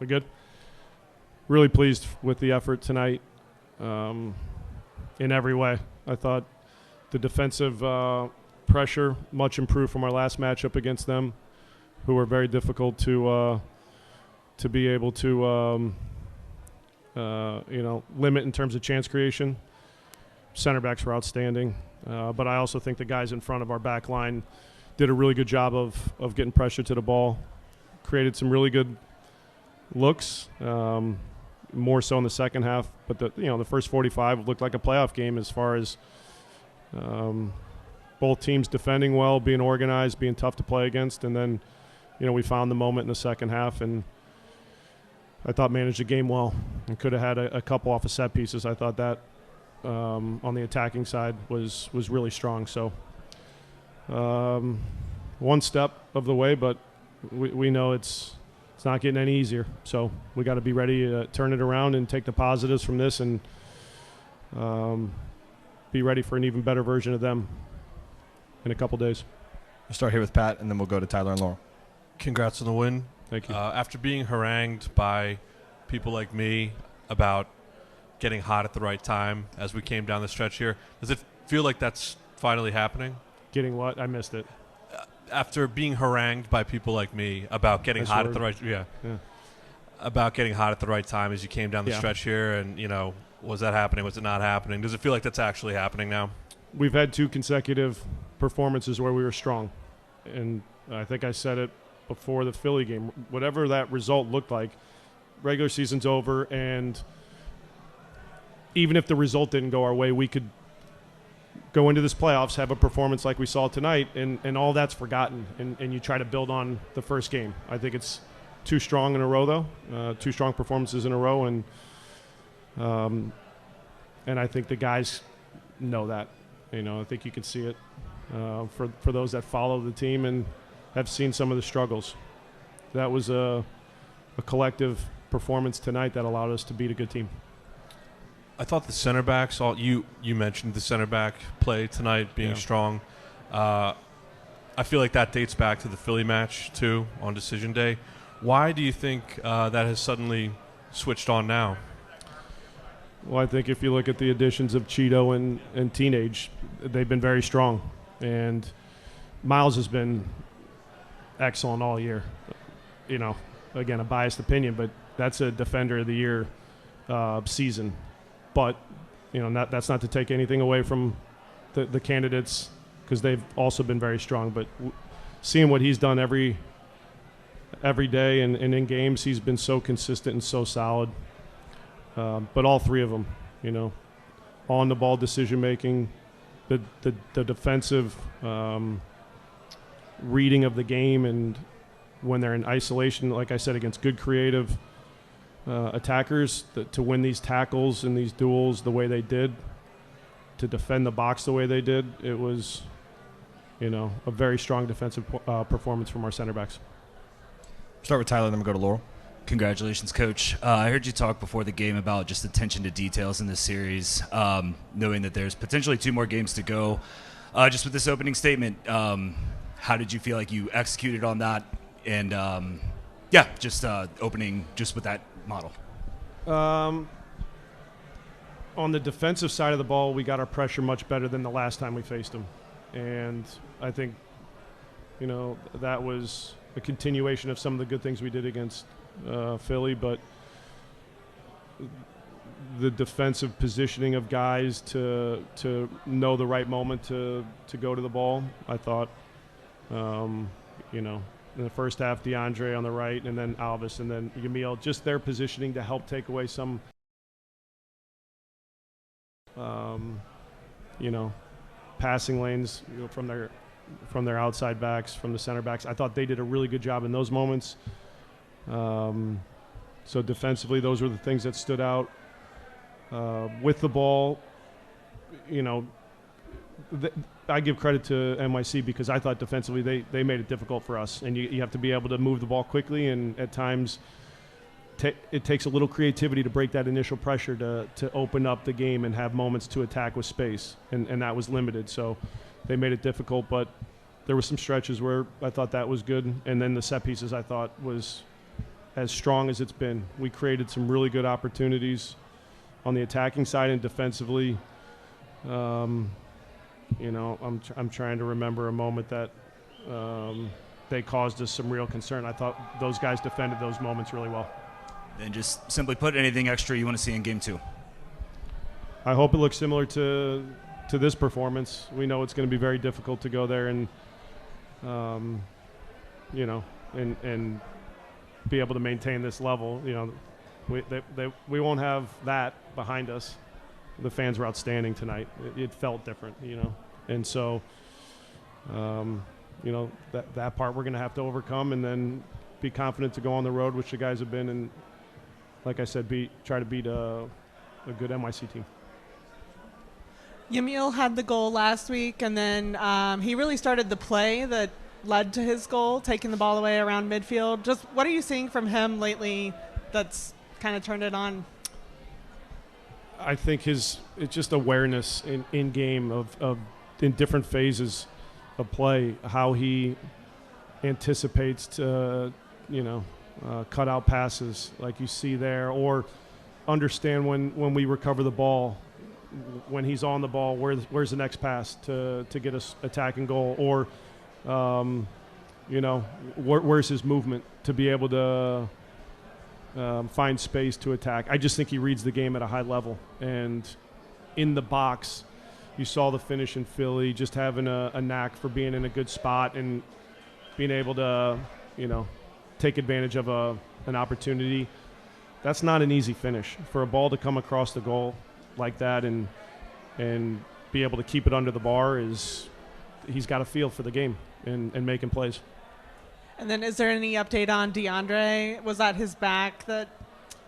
We good? Really pleased with the effort tonight in every way. I thought the defensive pressure much improved from our last matchup against them, who were very difficult to be able to limit in terms of chance creation. Center backs were outstanding, but I also think the guys in front of our back line did a really good job of getting pressure to the ball, created some really good looks, more so in the second half. But the first 45 looked like a playoff game as far as both teams defending well, being organized, being tough to play against, and then we found the moment in the second half, and I thought managed the game well and could have had a couple off of set pieces. I thought that on the attacking side was really strong. So one step of the way, but we know it's not getting any easier. So we got to be ready to turn it around and take the positives from this and be ready for an even better version of them in a couple days. We'll start here with Pat, and then we'll go to Tyler and Laurel. Congrats on the win. Thank you. After being harangued by people like me about getting hot at the right time as we came down the stretch here, does it feel like that's finally happening? Getting what? I missed it. After being harangued by people like me about getting hot at the right about getting hot at the right time as you came down the stretch here, and was that happening? Was it not happening? Does it feel like that's actually happening now? We've had 2 consecutive performances where we were strong, and I think I said it before the Philly game. Whatever that result looked like, regular season's over, and even if the result didn't go our way, we could go into this playoffs, have a performance like we saw tonight, and all that's forgotten, and you try to build on the first game. I think it's 2 strong in a row, though, 2 strong performances in a row, and I think the guys know that. I think you can see it for those that follow the team and have seen some of the struggles. That was a collective performance tonight that allowed us to beat a good team. I thought the center backs, you mentioned the center back play tonight being strong. I feel like that dates back to the Philly match, too, on decision day. Why do you think that has suddenly switched on now? Well, I think if you look at the additions of Cheeto and Teenage, they've been very strong. And Miles has been excellent all year. Again, a biased opinion, but that's a Defender of the Year season. But, that's not to take anything away from the candidates, because they've also been very strong. But seeing what he's done every day and in games, he's been so consistent and so solid. But all 3 of them, on the ball decision-making, the defensive reading of the game, and when they're in isolation, like I said, against good creative attackers, to win these tackles and these duels the way they did, to defend the box the way they did, it was, a very strong defensive performance from our center backs. Start with Tyler, then we'll go to Laurel. Congratulations, Coach. I heard you talk before the game about just attention to details in this series, knowing that there's potentially 2 more games to go. Just with this opening statement, how did you feel like you executed on that? And, opening just with that model. On the defensive side of the ball, we got our pressure much better than the last time we faced them. And I think, that was a continuation of some of the good things we did against Philly, but the defensive positioning of guys to know the right moment to go to the ball, I thought, in the first half, DeAndre on the right, and then Alvis, and then Yamil, just their positioning to help take away some, passing lanes from their outside backs, from the center backs. I thought they did a really good job in those moments. So defensively, those were the things that stood out. With the ball, I give credit to NYC because I thought defensively they made it difficult for us. And you have to be able to move the ball quickly, and at times it takes a little creativity to break that initial pressure to open up the game and have moments to attack with space. And that was limited. So they made it difficult, but there were some stretches where I thought that was good. And then the set pieces I thought was as strong as it's been. We created some really good opportunities on the attacking side and defensively. I'm trying to remember a moment that they caused us some real concern. I thought those guys defended those moments really well. Then just simply put, anything extra you want to see in game 2? I hope it looks similar to this performance. We know it's going to be very difficult to go there and and be able to maintain this level. We won't have that behind us. The fans were outstanding tonight. It felt different, and so that part we're going to have to overcome, and then be confident to go on the road, which the guys have been, and like I said, try to beat a good NYC team. Yamil had the goal last week, and then he really started the play that led to his goal, taking the ball away around midfield. Just what are you seeing from him lately that's kind of turned it on? I think it's just awareness in game of in different phases of play, how he anticipates to cut out passes like you see there, or understand when we recover the ball, when he's on the ball, where's the next pass to get us attacking goal, or where's his movement to be able to find space to attack. I just think he reads the game at a high level, and in the box you saw the finish in Philly, just having a knack for being in a good spot and being able to take advantage of an opportunity. That's not an easy finish. For a ball to come across the goal like that and be able to keep it under the bar, he's got a feel for the game and making plays. And then is there any update on DeAndre? Was that his back that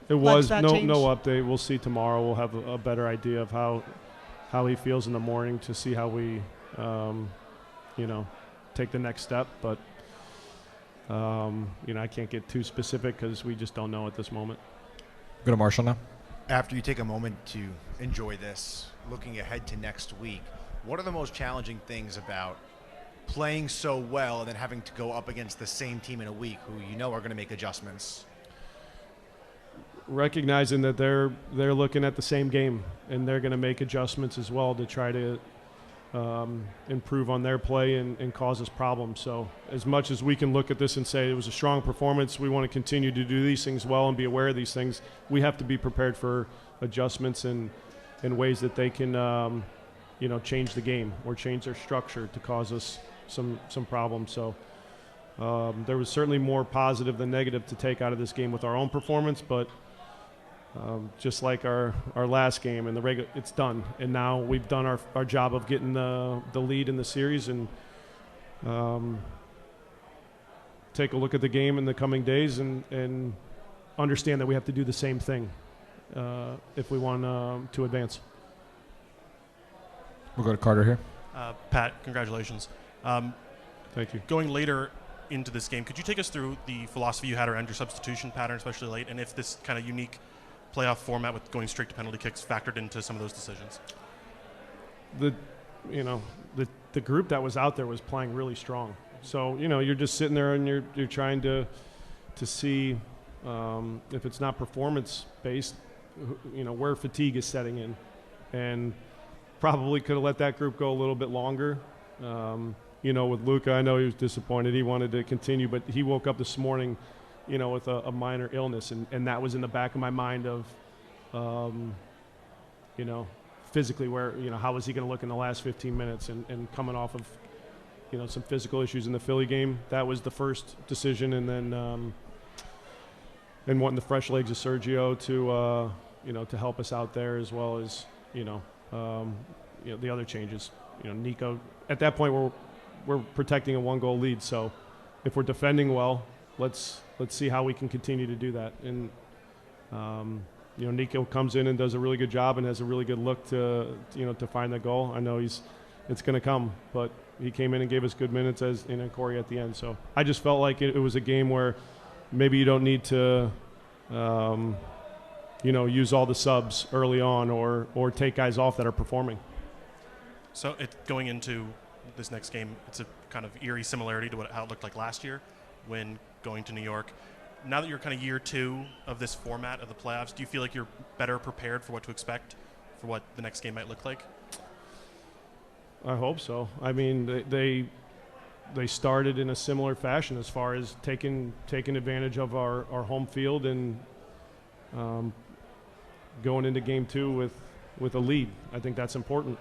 it was? That no change? No update. We'll see tomorrow. We'll have a better idea of how he feels in the morning to see how we take the next step. But I can't get too specific because we just don't know at this moment. Go to Marshall now. After you take a moment to enjoy this, looking ahead to next week, what are the most challenging things about playing so well and then having to go up against the same team in a week who are going to make adjustments? Recognizing that they're looking at the same game and they're going to make adjustments as well to try to improve on their play and cause us problems. So as much as we can look at this and say it was a strong performance, we want to continue to do these things well and be aware of these things. We have to be prepared for adjustments and in ways that they can change the game or change their structure to cause us some problems. So there was certainly more positive than negative to take out of this game with our own performance, but just like our last game and it's done. And now we've done our job of getting the lead in the series, and take a look at the game in the coming days and understand that we have to do the same thing if we want to advance. We'll go to Carter here. Pat, congratulations. Thank you. Going later into this game, could you take us through the philosophy you had around your substitution pattern, especially late, and if this kind of unique playoff format with going straight to penalty kicks factored into some of those decisions? The group that was out there was playing really strong. So you're just sitting there and you're trying to see if it's not performance based, where fatigue is setting in, and probably could have let that group go a little bit longer. With Luka, I know he was disappointed. He wanted to continue, but he woke up this morning, with a minor illness, and that was in the back of my mind of, physically how was he going to look in the last 15 minutes and coming off of, some physical issues in the Philly game. That was the first decision, and then and wanting the fresh legs of Sergio to help us out there, as well as, the other changes. Nico, at that point we're protecting a 1-goal lead, so if we're defending well, let's see how we can continue to do that. And Nico comes in and does a really good job and has a really good look to find the goal. I know it's going to come, but he came in and gave us good minutes as Corey at the end. So I just felt like it was a game where maybe you don't need to use all the subs early on or take guys off that are performing. So going into this next game, it's a kind of eerie similarity to how it looked like last year when going to New York. now that you're kind of year 2 of this format of the playoffs, do you feel like you're better prepared for what to expect, for what the next game might look like? I hope so. I mean, they started in a similar fashion as far as taking advantage of our home field and going into game 2 with a lead. I think that's important.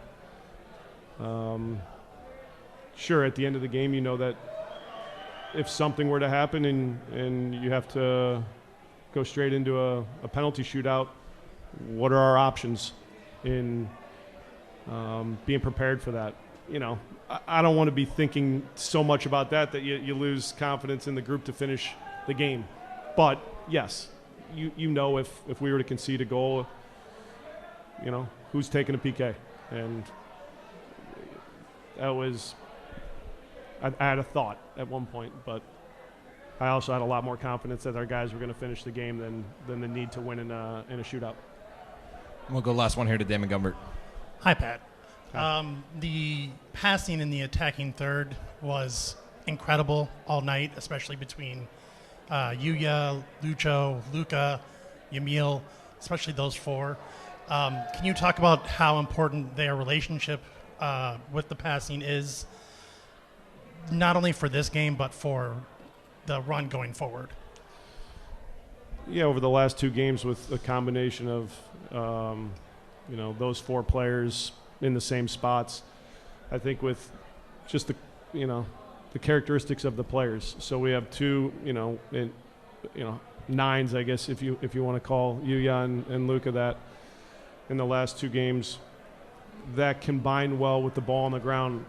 Sure, at the end of the game, you know that if something were to happen and you have to go straight into a penalty shootout, what are our options in being prepared for that? You know, I don't want to be thinking so much about that you lose confidence in the group to finish the game. But, yes, you know if we were to concede a goal, you know, who's taking a PK? And that was – I had a thought at one point, but I also had a lot more confidence that our guys were going to finish the game than the need to win in a shootout. We'll go last one here to Damon Gumbert. Hi, Pat. The passing in the attacking third was incredible all night, especially between Yuya, Lucho, Luka, Yamil, especially those 4. Can you talk about how important their relationship with the passing is, not only for this game, but for the run going forward? Yeah, over the last 2 games with a combination of, you know, those 4 players in the same spots, I think with just the characteristics of the players. So we have 2, nines, I guess, if you want to call Yuya and Luka that in the last 2 games that combine well with the ball on the ground.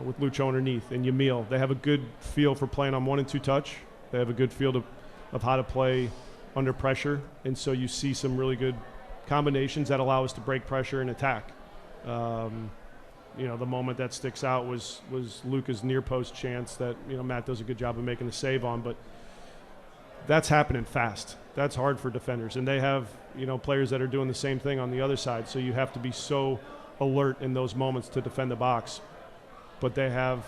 With Lucho underneath and Yamil. They have a good feel for playing on 1 and 2 touch. They have a good feel of how to play under pressure. And so you see some really good combinations that allow us to break pressure and attack. You know, the moment that sticks out was Luka's near post chance that, you know, Matt does a good job of making the save on. But that's happening fast. That's hard for defenders. And they have, you know, players that are doing the same thing on the other side. So you have to be so alert in those moments to defend the box. But they have,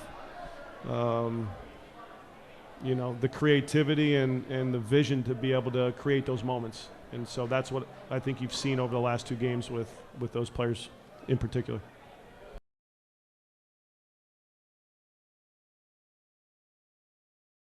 you know, the creativity and the vision to be able to create those moments. And so that's what I think you've seen over the last 2 games with those players in particular.